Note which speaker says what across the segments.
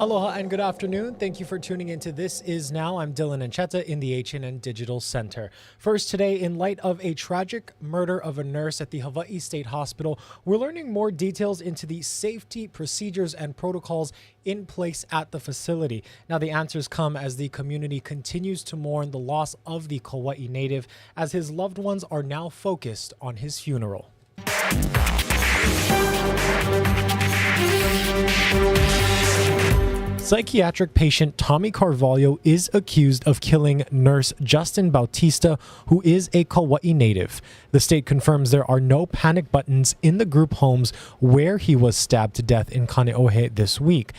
Speaker 1: Aloha and good afternoon. Thank you for tuning into This Is Now. I'm Dylan Ancheta in the H&N Digital Center. First today, in light of a tragic murder of a nurse at the Hawaii State Hospital, we're learning more details into the safety procedures and protocols in place at the facility. Now, the answers come as the community continues to mourn the loss of the Kauai native, as his loved ones are now focused on his funeral. Psychiatric patient Tommy Carvalho is accused of killing nurse Justin Bautista, who is a Kauai native. The state confirms there are no panic buttons in the group homes where he was stabbed to death in Kaneohe this week.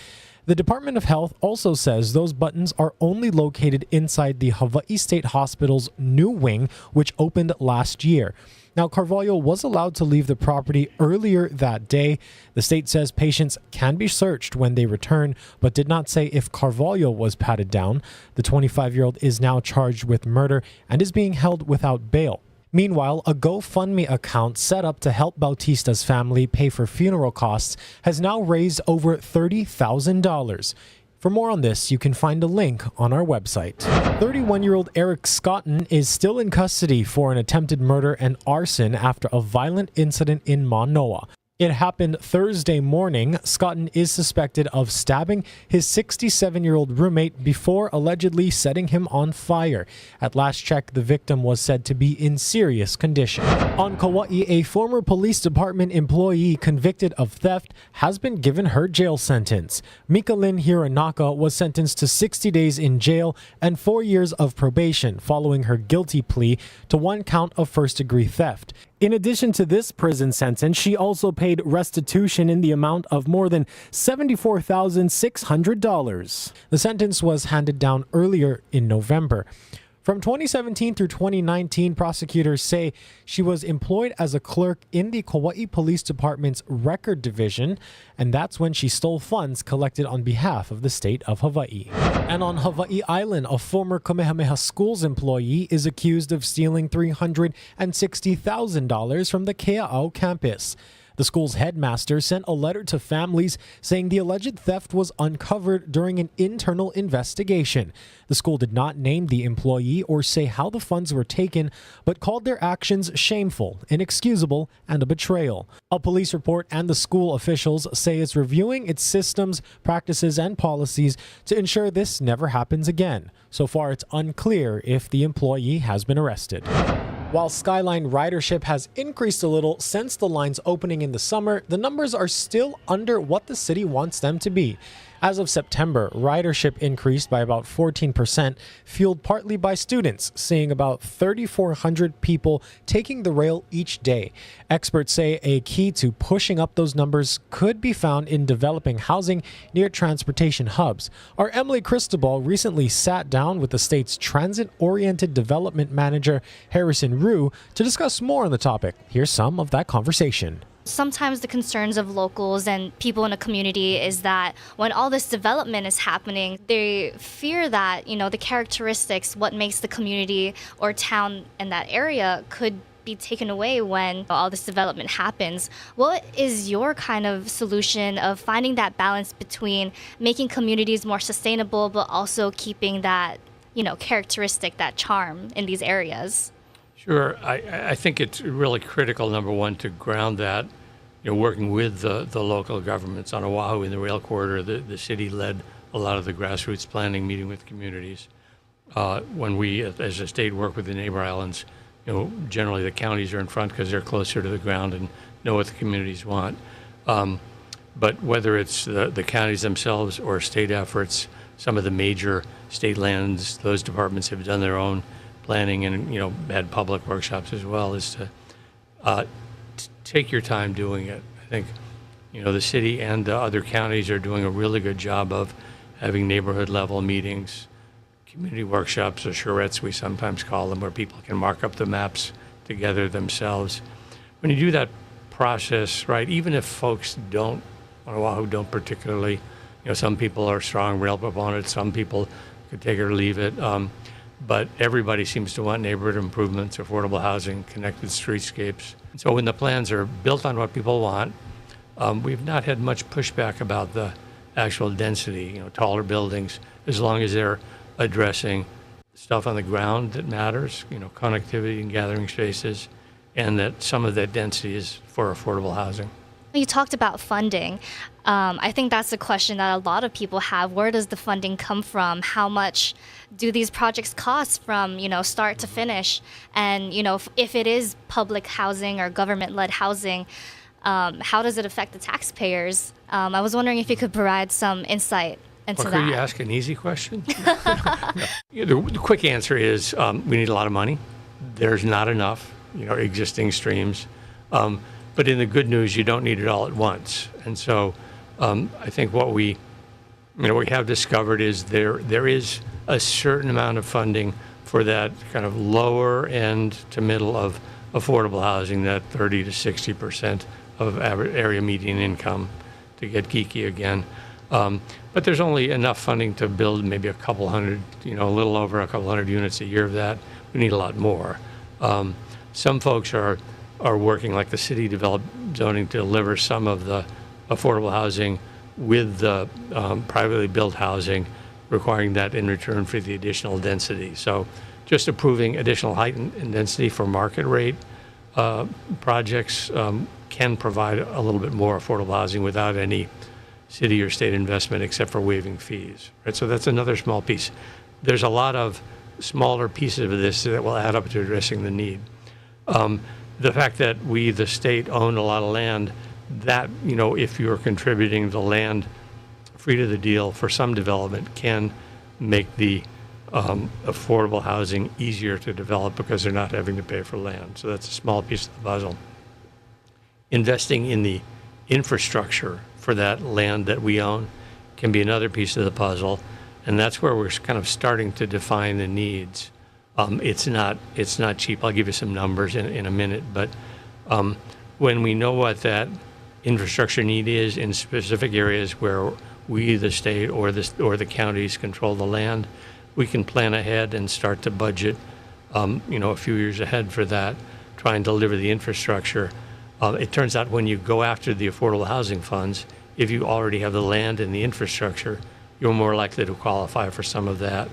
Speaker 1: The Department of Health also says those buttons are only located inside the Hawaii State Hospital's new wing, which opened last year. Now, Carvalho was allowed to leave the property earlier that day. The state says patients can be searched when they return, but did not say if Carvalho was patted down. The 25-year-old is now charged with murder and is being held without bail. Meanwhile, a GoFundMe account set up to help Bautista's family pay for funeral costs has now raised over $30,000. For more on this, you can find a link on our website. 31-year-old Eric Scotton is still in custody for an attempted murder and arson after a violent incident in Manoa. It happened Thursday morning. Scotton is suspected of stabbing his 67-year-old roommate before allegedly setting him on fire. At last check, the victim was said to be in serious condition. On Kauai, a former police department employee convicted of theft has been given her jail sentence. Mikalyn Hironaka was sentenced to 60 days in jail and 4 years of probation following her guilty plea to one count of first-degree theft. In addition to this prison sentence, she also paid restitution in the amount of more than $74,600. The sentence was handed down earlier in November. From 2017 through 2019, prosecutors say she was employed as a clerk in the Kauai Police Department's record division, and that's when she stole funds collected on behalf of the state of Hawaii. And on Hawaii Island, a former Kamehameha Schools employee is accused of stealing $360,000 from the Kea'au campus. The school's headmaster sent a letter to families saying the alleged theft was uncovered during an internal investigation. The school did not name the employee or say how the funds were taken, but called their actions shameful, inexcusable, and a betrayal. A police report and the school officials say it's reviewing its systems, practices, and policies to ensure this never happens again. So far, it's unclear if the employee has been arrested. While Skyline ridership has increased a little since the line's opening in the summer, the numbers are still under what the city wants them to be. As of September, ridership increased by about 14%, fueled partly by students, seeing about 3,400 people taking the rail each day. Experts say a key to pushing up those numbers could be found in developing housing near transportation hubs. Our Emily Cristobal recently sat down with the state's transit-oriented development manager, Harrison Rue, to discuss more on the topic. Here's some of that conversation.
Speaker 2: Sometimes the concerns of locals and people in a community is that when all this development is happening, they fear that, the characteristics, what makes the community or town in that area could be taken away when all this development happens. What is your kind of solution of finding that balance between making communities more sustainable, but also keeping that, characteristic, that charm in these areas?
Speaker 3: Sure. I think it's really critical, number one, to ground that, working with the local governments. On Oahu in the rail corridor, the city led a lot of the grassroots planning, meeting with communities. When we, as a state, work with the neighbor islands, generally the counties are in front because they're closer to the ground and know what the communities want. But whether it's the counties themselves or state efforts, some of the major state lands, those departments have done their own planning and had public workshops as well, is to take your time doing it. I think the city and the other counties are doing a really good job of having neighborhood level meetings, community workshops, or charrettes we sometimes call them, where people can mark up the maps together themselves. When you do that process, right, even if folks on Oahu don't particularly, some people are strong rail proponents, some people could take it or leave it. But everybody seems to want neighborhood improvements, affordable housing, connected streetscapes. So when the plans are built on what people want, we've not had much pushback about the actual density, taller buildings, as long as they're addressing stuff on the ground that matters, connectivity and gathering spaces, and that some of that density is for affordable housing.
Speaker 2: You talked about funding. I think that's a question that a lot of people have. Where does the funding come from? How much do these projects cost from, start to finish? And, if it is public housing or government-led housing, how does it affect the taxpayers? I was wondering if you could provide some insight into that.
Speaker 3: Could you ask an easy question? The quick answer is we need a lot of money. There's not enough, existing streams. But in the good news, you don't need it all at once. And so I think what we have discovered is there is a certain amount of funding for that kind of lower end to middle of affordable housing, that 30 to 60% of average area median income, to get geeky again. But there's only enough funding to build maybe a couple hundred, a little over a couple hundred units a year of that. We need a lot more. Some folks are working, like the city developed zoning, to deliver some of the affordable housing with the privately built housing, requiring that in return for the additional density. So just approving additional height and density for market rate projects can provide a little bit more affordable housing without any city or state investment except for waiving fees. Right? So that's another small piece. There's a lot of smaller pieces of this that will add up to addressing the need. The fact that we, the state, own a lot of land, that, if you're contributing the land free to the deal for some development, can make the affordable housing easier to develop because they're not having to pay for land. So that's a small piece of the puzzle. Investing in the infrastructure for that land that we own can be another piece of the puzzle, and that's where we're kind of starting to define the needs. It's not cheap. I'll give you some numbers in a minute, but when we know what that infrastructure need is in specific areas where we, the state, or the counties control the land, we can plan ahead and start to budget, a few years ahead for that, try and deliver the infrastructure. It turns out when you go after the affordable housing funds, if you already have the land and the infrastructure, you're more likely to qualify for some of that.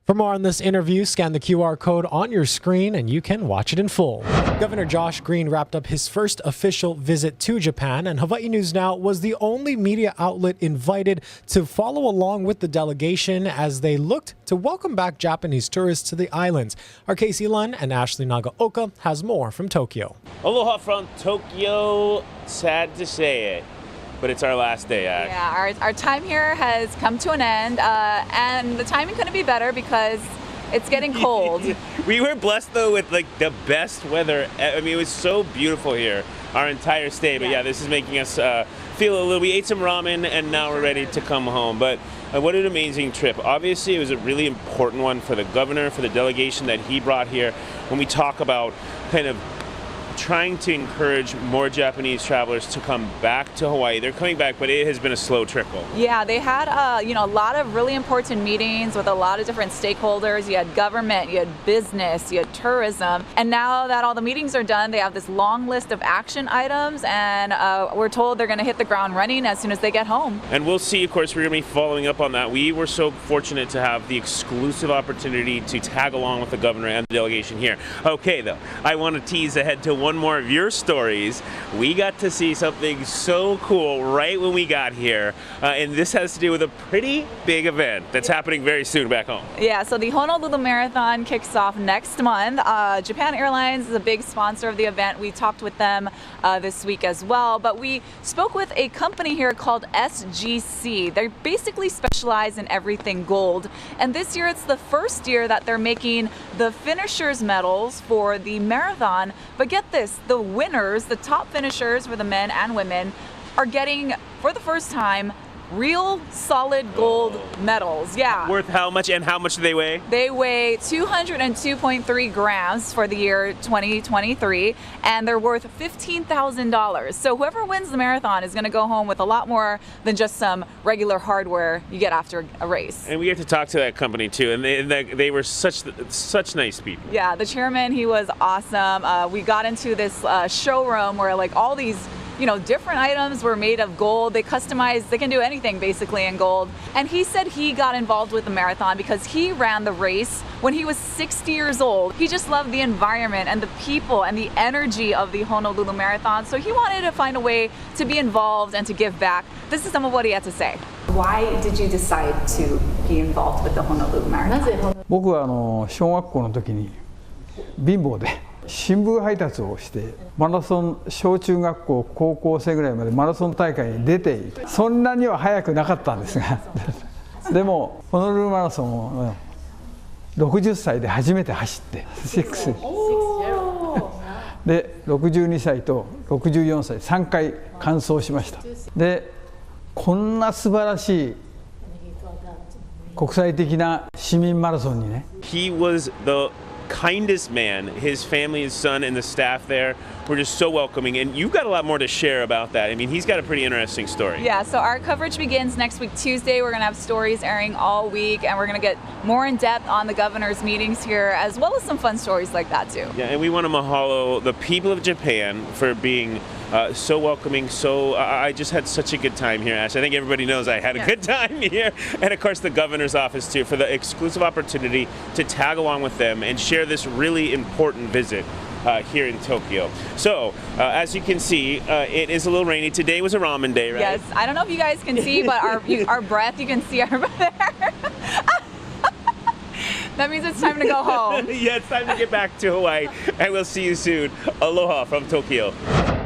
Speaker 1: For more on this interview, scan the QR code on your screen and you can watch it in full. Governor Josh Green wrapped up his first official visit to Japan, and Hawaii News Now was the only media outlet invited to follow along with the delegation as they looked to welcome back Japanese tourists to the islands. Our Casey Lunn and Ashley Nagaoka has more from Tokyo.
Speaker 4: Aloha from Tokyo. Sad to say it, but it's our last day, Ash.
Speaker 5: Yeah, our time here has come to an end, and the timing couldn't be better because it's getting cold.
Speaker 4: We were blessed though with like the best weather. I mean, it was so beautiful here our entire stay. But yeah, this is making us feel a little. We ate some ramen and now we're ready to come home. But what an amazing trip. Obviously, it was a really important one for the governor, for the delegation that he brought here. When we talk about kind of trying to encourage more Japanese travelers to come back to Hawaii. They're coming back, but it has been a slow trickle.
Speaker 5: Yeah, they had a lot of really important meetings with a lot of different stakeholders. You had government, you had business, you had tourism, and now that all the meetings are done, they have this long list of action items, and we're told they're going to hit the ground running as soon as they get home.
Speaker 4: And we'll see. Of course, we're going to be following up on that. We were so fortunate to have the exclusive opportunity to tag along with the governor and the delegation here. Okay, though, I want to tease ahead to one more of your stories. We got to see something so cool right when we got here, and this has to do with a pretty big event that's happening very soon back home.
Speaker 5: Yeah, so the Honolulu Marathon kicks off next month. Japan Airlines is a big sponsor of the event. We talked with them this week as well, but we spoke with a company here called SGC. They basically specialize in everything gold, and this year it's the first year that they're making the finishers medals for the marathon. But get this, the winners, the top finishers for the men and women, are getting, for the first time, real solid gold medals. Yeah.
Speaker 4: Worth how much, and how much do they weigh?
Speaker 5: They weigh 202.3 grams for the year 2023, and they're worth $15,000. So whoever wins the marathon is going to go home with a lot more than just some regular hardware you get after a race.
Speaker 4: And we get to talk to that company too, and they were such nice people.
Speaker 5: Yeah, the chairman, he was awesome. We got into this showroom where like all these different items were made of gold. They can do anything basically in gold. And he said he got involved with the marathon because he ran the race when he was 60 years old. He just loved the environment and the people and the energy of the Honolulu Marathon. So he wanted to find a way to be involved and to give back. This is some of what he had to say. Why did you decide to be involved with the Honolulu Marathon?
Speaker 6: 僕は小学校の時に貧乏で新聞配達をしてマラソン小中学校高校生ぐらいまでマラソン大会に出ていてそんなには速くなかったんですがでもホノルルマラソンを60歳で初めて走ってで62歳と64歳3回完走しましたでこんな素晴らしい国際的な市民マラソンにね
Speaker 4: He was the kindest man. His family, his son, and the staff there were just so welcoming. And you've got a lot more to share about that. I mean, he's got a pretty interesting story.
Speaker 5: Yeah, so our coverage begins next week, Tuesday. We're going to have stories airing all week, and we're going to get more in depth on the governor's meetings here, as well as some fun stories like that, too.
Speaker 4: Yeah, and we want to mahalo the people of Japan for being so welcoming. I just had such a good time here, Ash. I think everybody knows I had a good time here. And of course, the governor's office, too, for the exclusive opportunity to tag along with them and share this really important visit here in Tokyo. So, as you can see, it is a little rainy. Today was a ramen day, right?
Speaker 5: Yes. I don't know if you guys can see, but our breath, you can see our breath there. That means it's time to go home.
Speaker 4: Yeah, it's time to get back to Hawaii, and we'll see you soon. Aloha from Tokyo.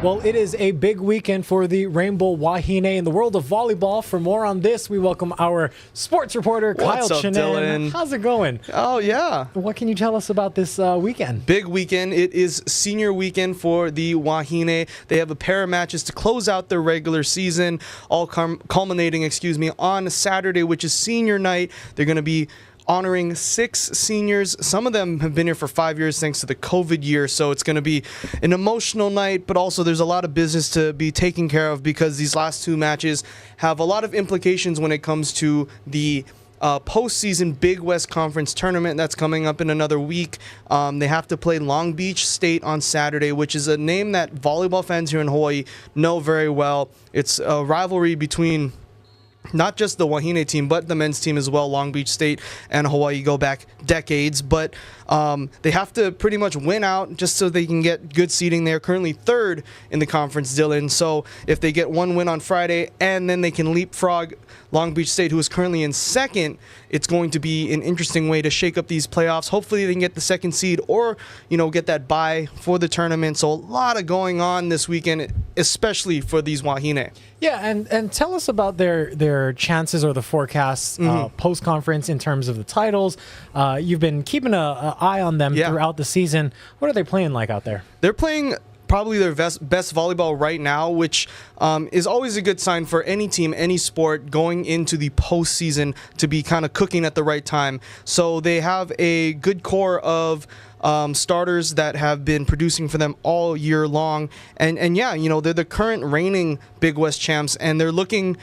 Speaker 1: Well, it is a big weekend for the Rainbow Wahine in the world of volleyball. For more on this, we welcome our sports reporter,
Speaker 7: What's
Speaker 1: Kyle
Speaker 7: up,
Speaker 1: Chinen.
Speaker 7: Dylan?
Speaker 1: How's it going?
Speaker 7: Oh, yeah.
Speaker 1: What can you tell us about this weekend?
Speaker 7: Big weekend. It is senior weekend for the Wahine. They have a pair of matches to close out their regular season, all culminating, on Saturday, which is senior night. They're going to be honoring 6 seniors. Some of them have been here for 5 years thanks to the COVID year, so it's going to be an emotional night, but also there's a lot of business to be taken care of because these last 2 matches have a lot of implications when it comes to the postseason Big West Conference tournament that's coming up in another week. They have to play Long Beach State on Saturday, which is a name that volleyball fans here in Hawaii know very well. It's a rivalry between not just the Wahine team, but the men's team as well. Long Beach State and Hawaii go back decades, but they have to pretty much win out just so they can get good seeding. They're currently 3rd in the conference, Dylan. So if they get 1 win on Friday and then they can leapfrog Long Beach State, who is currently in 2nd, it's going to be an interesting way to shake up these playoffs. Hopefully they can get the 2nd seed or, get that bye for the tournament. So a lot of going on this weekend, especially for these Wahine.
Speaker 1: Yeah, and tell us about their chances or the forecasts post-conference in terms of the titles. You've been keeping an eye on them throughout the season. What are they playing like out there?
Speaker 7: They're playing probably their best volleyball right now, which is always a good sign for any team, any sport going into the postseason to be kind of cooking at the right time. So they have a good core of starters that have been producing for them all year long. And they're the current reigning Big West champs, and they're looking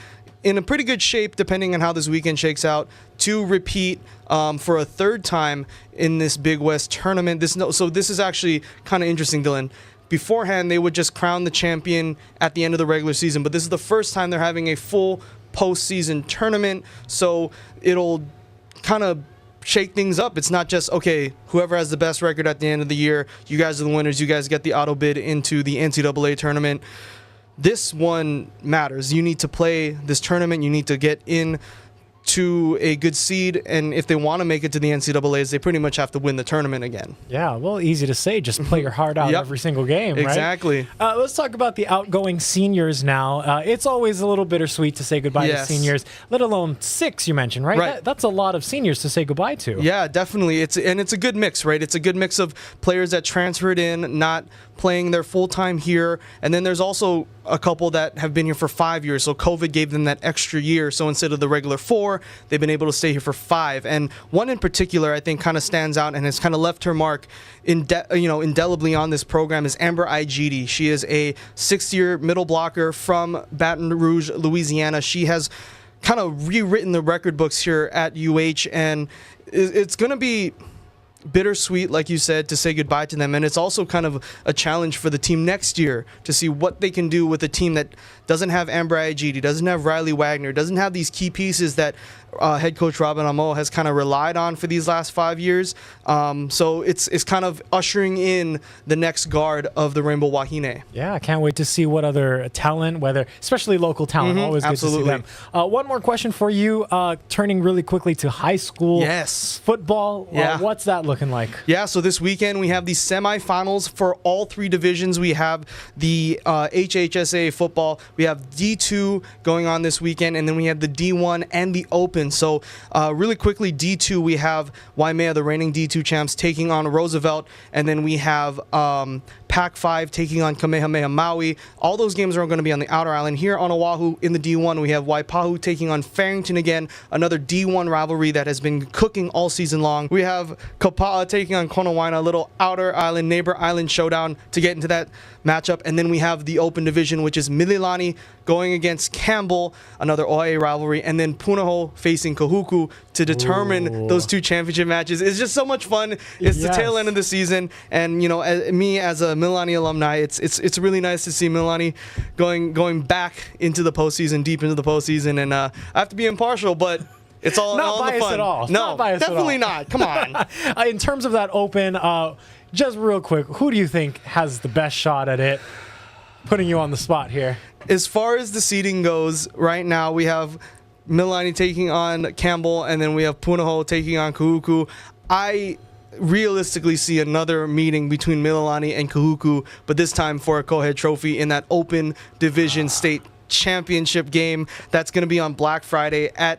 Speaker 7: in a pretty good shape, depending on how this weekend shakes out, to repeat for a 3rd time in this Big West tournament. So this is actually kind of interesting, Dylan. Beforehand, they would just crown the champion at the end of the regular season, but this is the first time they're having a full postseason tournament, so it'll kind of shake things up. It's not just, okay, whoever has the best record at the end of the year, you guys are the winners, you guys get the auto bid into the NCAA tournament. This one matters. You need to play this tournament, you need to get in to a good seed, and if they want to make it to the NCAAs, they pretty much have to win the tournament again.
Speaker 1: Yeah, well, easy to say. Just play your heart out every single game, right?
Speaker 7: Exactly.
Speaker 1: Let's talk about the outgoing seniors now. It's always a little bittersweet to say goodbye to seniors, let alone 6, you mentioned, right?
Speaker 7: Right.
Speaker 1: That's a lot of seniors to say goodbye to.
Speaker 7: Yeah, definitely. It's a good mix, right? It's a good mix of players that transferred in, not playing their full-time here, and then there's also a couple that have been here for 5 years, so COVID gave them that extra year, so instead of the regular 4, they've been able to stay here for 5, and one in particular I think kind of stands out and has kind of left her mark indelibly on this program is Amber Igidi. She is a 6th-year middle blocker from Baton Rouge, Louisiana. She has kind of rewritten the record books here at UH, and it's going to be bittersweet, like you said, to say goodbye to them. And it's also kind of a challenge for the team next year to see what they can do with a team that doesn't have Amber Ajiti, doesn't have Riley Wagner, doesn't have these key pieces that head coach Robin Amo has kind of relied on for these last 5 years. So it's kind of ushering in the next guard of the Rainbow Wahine.
Speaker 1: Yeah, I can't wait to see what other talent, especially local talent, always
Speaker 7: absolutely.
Speaker 1: good to see them. One more question for you, turning really quickly to high school football. What's that looking like?
Speaker 7: Yeah, so this weekend we have the semifinals for all 3 divisions. We have the HHSA football, we have D2 going on this weekend, and then we have the D1 and the Open. So really quickly, D2, we have Waimea, the reigning D2 champs, taking on Roosevelt, and then we have Pac-5 taking on Kamehameha Maui. All those games are going to be on the outer island. Here on Oahu in the D1, we have Waipahu taking on Farrington again, another D1 rivalry that has been cooking all season long. We have Kapa'a taking on Konawaina, a little outer island, neighbor island showdown to get into that matchup. And then we have the open division, which is Mililani going against Campbell, another OIA rivalry, and then Punahou facing Kahuku to determine those 2 championship matches. It's just so much fun. It's the tail end of the season, and you know, as a Mililani alumni, it's really nice to see Mililani going back into the postseason, deep into the postseason, and I have to be impartial, but it's all
Speaker 1: Not
Speaker 7: in the
Speaker 1: biased
Speaker 7: fun.
Speaker 1: at all.
Speaker 7: No,
Speaker 1: Not biased
Speaker 7: definitely
Speaker 1: at all.
Speaker 7: not. Come on.
Speaker 1: In terms of that Open, just real quick, who do you think has the best shot at it? Putting you on the spot here.
Speaker 7: As far as the seeding goes, right now we have Mililani taking on Campbell, and then we have Punahou taking on Kahuku. I realistically see another meeting between Mililani and Kahuku, but this time for a co-head trophy in that open division state championship game. That's going to be on Black Friday at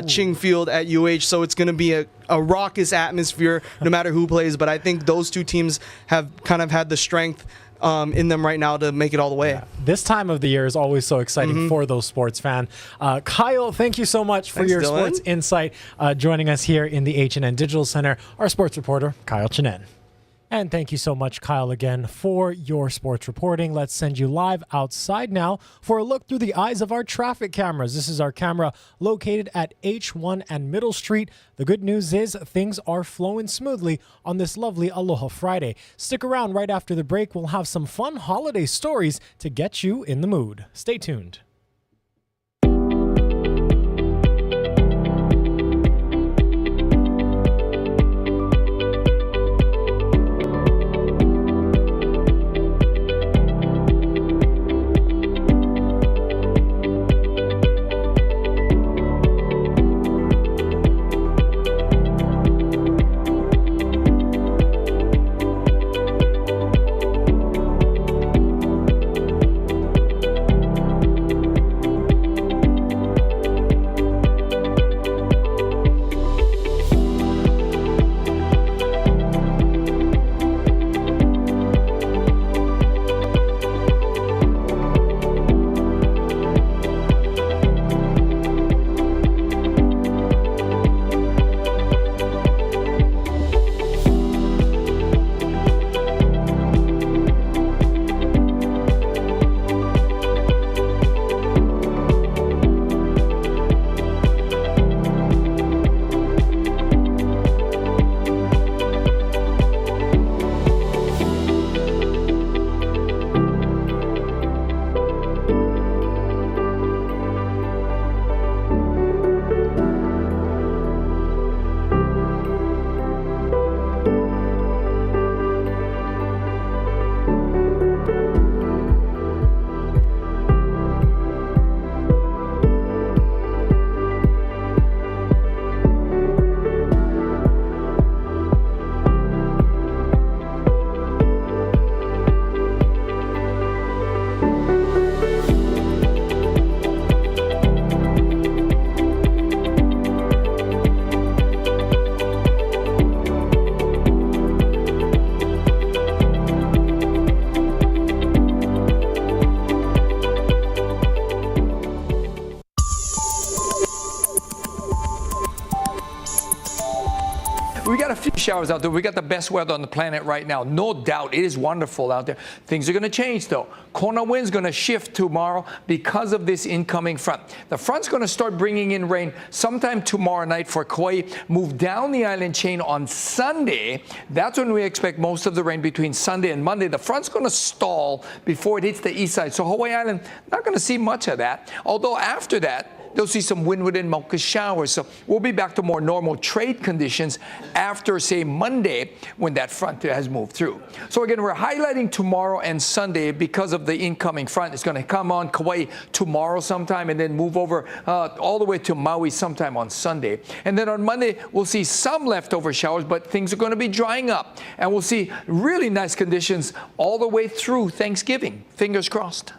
Speaker 7: Ching Field at UH, so it's going to be a raucous atmosphere no matter who plays, but I think those 2 teams have kind of had the strength in them right now to make it all the way.
Speaker 1: Yeah. This time of the year is always so exciting for those sports fans. Kyle, thank you so much for your
Speaker 7: Dylan.
Speaker 1: sports insight, joining us here in the H&N Digital Center, our sports reporter, Kyle Chinen. And thank you so much, Kyle, again, for your sports reporting. Let's send you live outside now for a look through the eyes of our traffic cameras. This is our camera located at H1 and Middle Street. The good news is things are flowing smoothly on this lovely Aloha Friday. Stick around right after the break. We'll have some fun holiday stories to get you in the mood. Stay tuned.
Speaker 8: Showers out there. We got the best weather on the planet right now. No doubt. It is wonderful out there. Things are going to change, though. Corner wind's going to shift tomorrow because of this incoming front. The front's going to start bringing in rain sometime tomorrow night for Kauai. Move down the island chain on Sunday. That's when we expect most of the rain between Sunday and Monday. The front's going to stall before it hits the east side. So Hawaii Island, not going to see much of that. Although after that, they'll see some windward and Mocha showers. So we'll be back to more normal trade conditions after, say, Monday when that front has moved through. So again, we're highlighting tomorrow and Sunday because of the incoming front. It's going to come on Kauai tomorrow sometime and then move over all the way to Maui sometime on Sunday. And then on Monday, we'll see some leftover showers, but things are going to be drying up. And we'll see really nice conditions all the way through Thanksgiving. Fingers crossed.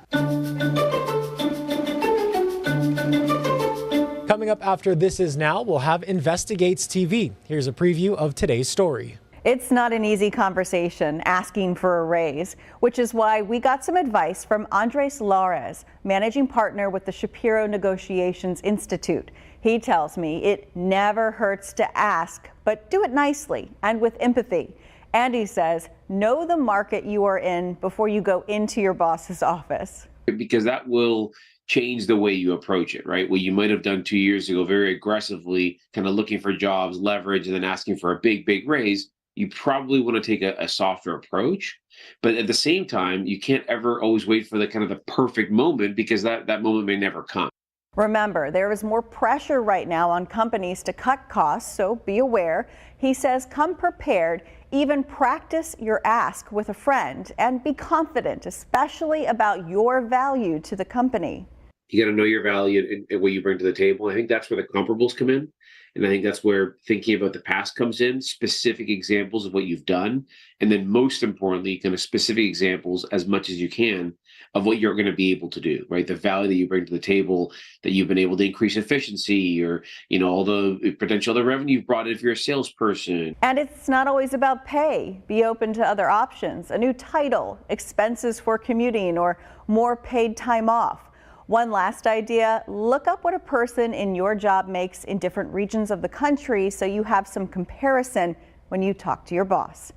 Speaker 1: Coming up after This Is Now, we'll have Investigates TV. Here's a preview of today's story.
Speaker 9: It's not an easy conversation asking for a raise, which is why we got some advice from Andres Lares, managing partner with the Shapiro Negotiations Institute. He tells me it never hurts to ask, but do it nicely and with empathy. And he says, know the market you are in before you go into your boss's office.
Speaker 10: Because that will change the way you approach it, right? What you might have done 2 years ago, very aggressively, kind of looking for jobs, leverage, and then asking for a big raise, you probably want to take a softer approach. But at the same time, you can't ever always wait for the kind of the perfect moment, because that moment may never come.
Speaker 9: Remember, there is more pressure right now on companies to cut costs, so be aware. He says come prepared, even practice your ask with a friend, and be confident, especially about your value to the company.
Speaker 10: You got to know your value and what you bring to the table. I think that's where the comparables come in. And I think that's where thinking about the past comes in, specific examples of what you've done. And then most importantly, kind of specific examples as much as you can of what you're going to be able to do, right? The value that you bring to the table, that you've been able to increase efficiency, or, you know, all the potential the revenue you've brought in if you're a salesperson.
Speaker 9: And it's not always about pay. Be open to other options, a new title, expenses for commuting, or more paid time off. One last idea, look up what a person in your job makes in different regions of the country so you have some comparison when you talk to your boss.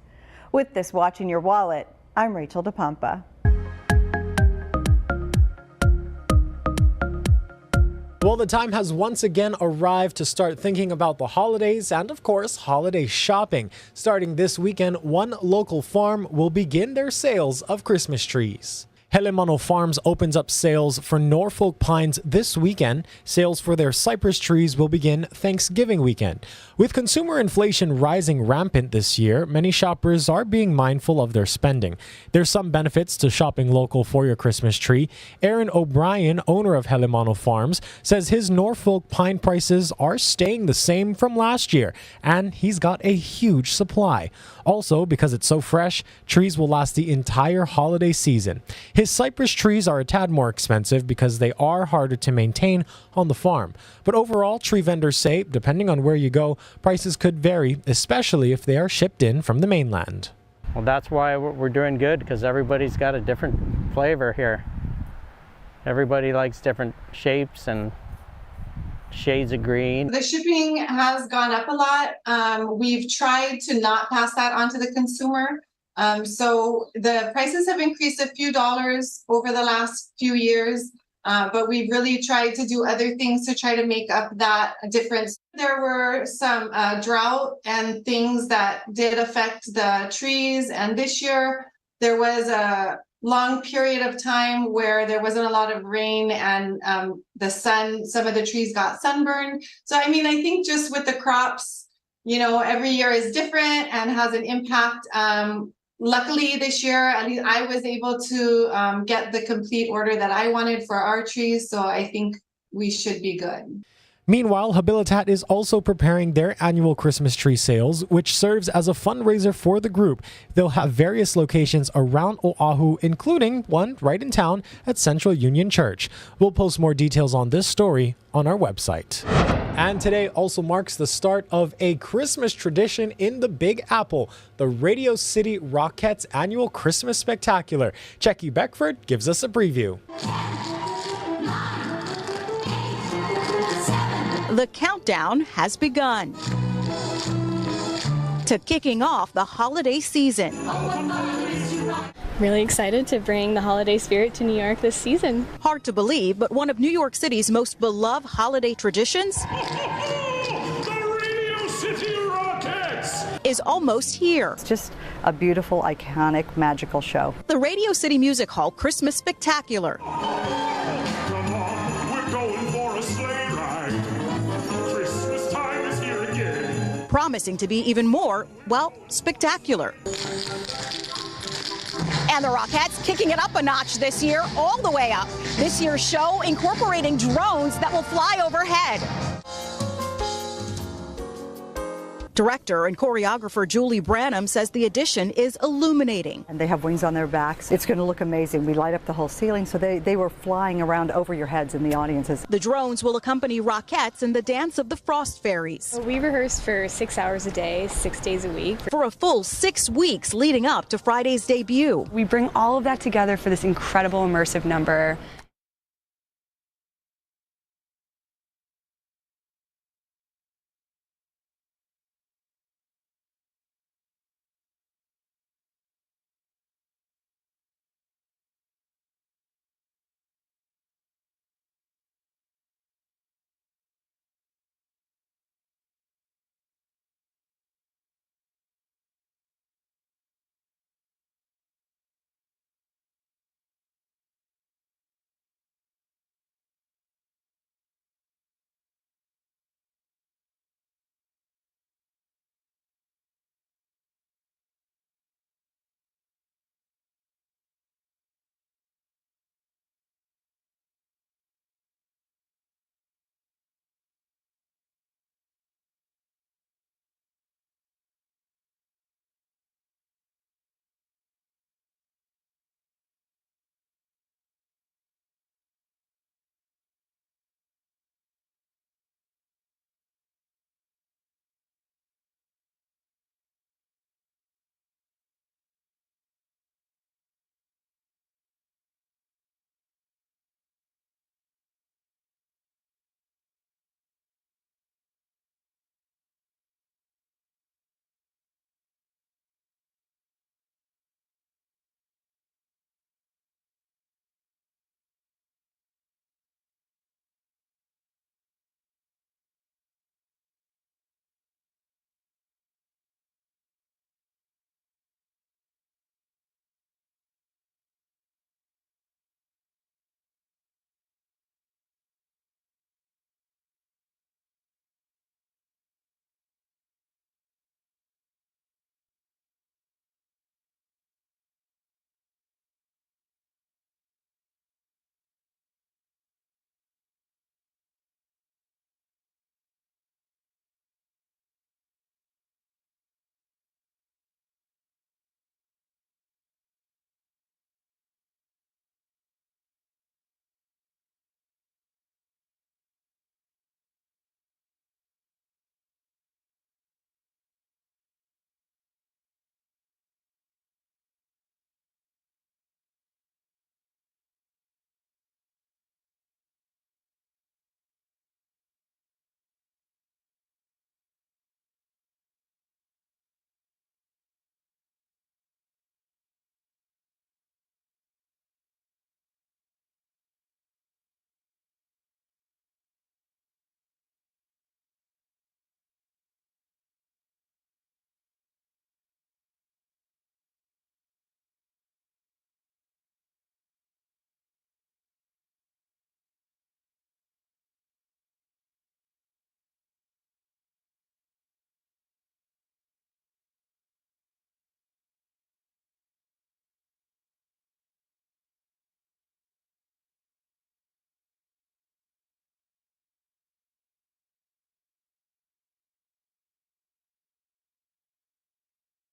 Speaker 9: With this Watching Your Wallet, I'm Rachel DePompa.
Speaker 1: Well, the time has once again arrived to start thinking about the holidays and, of course, holiday shopping. Starting this weekend, one local farm will begin their sales of Christmas trees. Helemano Farms opens up sales for Norfolk pines this weekend. Sales for their cypress trees will begin Thanksgiving weekend. With consumer inflation rising rampant this year, many shoppers are being mindful of their spending. There's some benefits to shopping local for your Christmas tree. Aaron O'Brien, owner of Helemano Farms, says his Norfolk pine prices are staying the same from last year, and he's got a huge supply. Also, because it's so fresh, trees will last the entire holiday season. His cypress trees are a tad more expensive because they are harder to maintain on the farm. But overall, tree vendors say, depending on where you go, prices could vary, especially if they are shipped in from the mainland.
Speaker 11: Well, that's why we're doing good, because everybody's got a different flavor here. Everybody likes different shapes and shades of green.
Speaker 12: The shipping has gone up a lot. We've tried to not pass that on to the consumer. So the prices have increased a few dollars over the last few years, but we've really tried to do other things to try to make up that difference. There were some drought and things that did affect the trees, and this year there was a long period of time where there wasn't a lot of rain, and the sun, some of the trees got sunburned. So I mean, I think just with the crops, you know, every year is different and has an impact. Luckily this year, at least I was able to get the complete order that I wanted for our trees, so I think we should be good.
Speaker 1: Meanwhile, Habilitat is also preparing their annual Christmas tree sales, which serves as a fundraiser for the group. They'll have various locations around Oahu, including one right in town at Central Union Church. We'll post more details on this story on our website. And today also marks the start of a Christmas tradition in the Big Apple, the Radio City Rockettes annual Christmas Spectacular. Checky Beckford gives us a preview.
Speaker 13: The countdown has begun. to kicking off the holiday season.
Speaker 14: Really excited to bring the holiday spirit to New York this season.
Speaker 13: Hard to believe, but one of New York City's most beloved holiday traditions is almost here.
Speaker 15: It's just a beautiful, iconic, magical show.
Speaker 13: The Radio City Music Hall Christmas Spectacular.
Speaker 16: Come on, we're going for a sleigh ride. Christmas time is here again.
Speaker 13: Promising to be even more, well, spectacular. And the Rockettes kicking it up a notch this year, all the way up. This year's show incorporating drones that will fly overhead. Director and choreographer Julie Branham says the addition is illuminating.
Speaker 15: And they have wings on their backs. It's going to look amazing. We light up the whole ceiling, so they were flying around over your heads in the audiences.
Speaker 13: The drones will accompany Rockettes in the dance of the Frost Fairies.
Speaker 14: We rehearse for 6 hours a day, 6 days a week.
Speaker 13: For a full 6 weeks leading up to Friday's debut.
Speaker 17: We bring all of that together for this incredible immersive number.